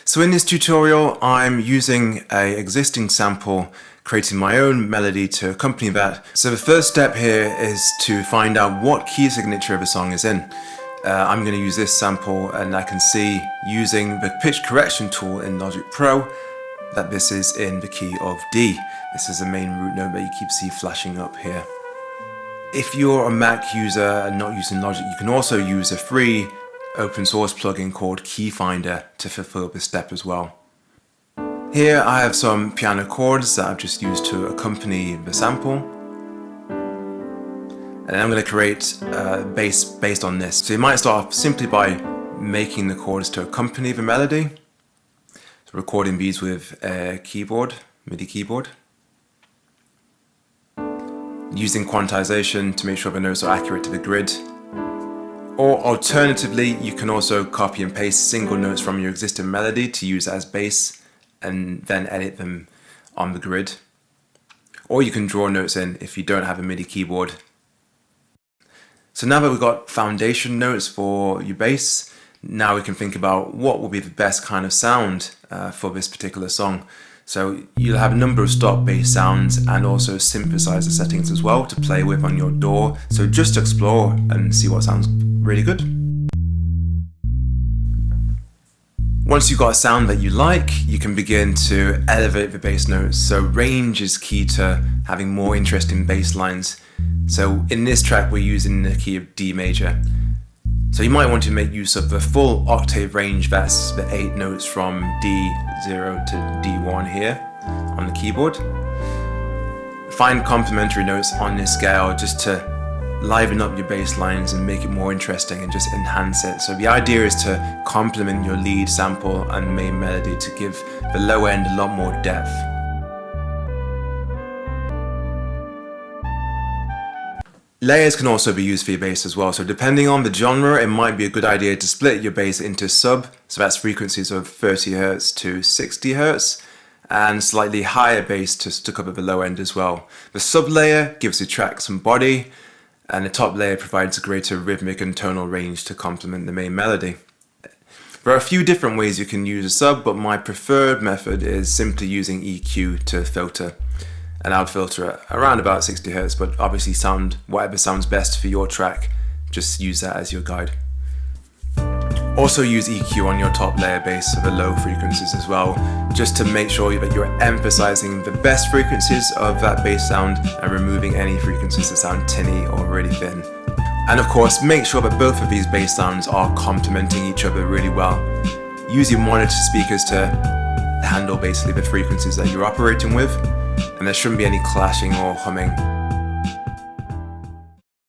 So in this tutorial, I'm using an existing sample, creating my own melody to accompany that. So the first step here is to find out what key signature the song is in. I'm going to use this sample, and I can see using the pitch correction tool in Logic Pro that this is in the key of D. This is the main root note that you keep see flashing up here. If you're a Mac user and not using Logic, you can also use a free open source plugin called Key Finder to fulfill this step as well. Here I have some piano chords that I've just used to accompany the sample. And I'm going to create a bass based on this. So you might start off simply by making the chords to accompany the melody. So recording these with a keyboard, MIDI keyboard. Using quantization to make sure the notes are accurate to the grid. Or alternatively, you can also copy and paste single notes from your existing melody to use as bass and then edit them on the grid. Or you can draw notes in if you don't have a MIDI keyboard. So now that we've got foundation notes for your bass, now we can think about what will be the best kind of sound for this particular song. So you'll have a number of stock bass sounds and also synthesizer settings as well to play with on your DAW. So just explore and see what sounds really good. Once you've got a sound that you like, you can begin to elevate the bass notes. So range is key to having more interesting bass lines. So in this track we're using the key of D major. So you might want to make use of the full octave range, that's the 8 notes from D0 to D1 here on the keyboard. Find complementary notes on this scale just to liven up your bass lines and make it more interesting and just enhance it. So the idea is to complement your lead sample and main melody to give the low end a lot more depth. Layers can also be used for your bass as well. So depending on the genre, it might be a good idea to split your bass into sub. So that's frequencies of 30 Hz to 60 Hz. And slightly higher bass to cover the low end as well. The sub layer gives the track some body, and the top layer provides a greater rhythmic and tonal range to complement the main melody. There are a few different ways you can use a sub, but my preferred method is simply using EQ to filter. And I'll filter it around about 60 Hz, but obviously whatever sounds best for your track, just use that as your guide. Also use EQ on your top layer bass for the low frequencies as well, just to make sure that you're emphasizing the best frequencies of that bass sound and removing any frequencies that sound tinny or really thin. And of course, make sure that both of these bass sounds are complementing each other really well. Use your monitor speakers to handle basically the frequencies that you're operating with, and there shouldn't be any clashing or humming.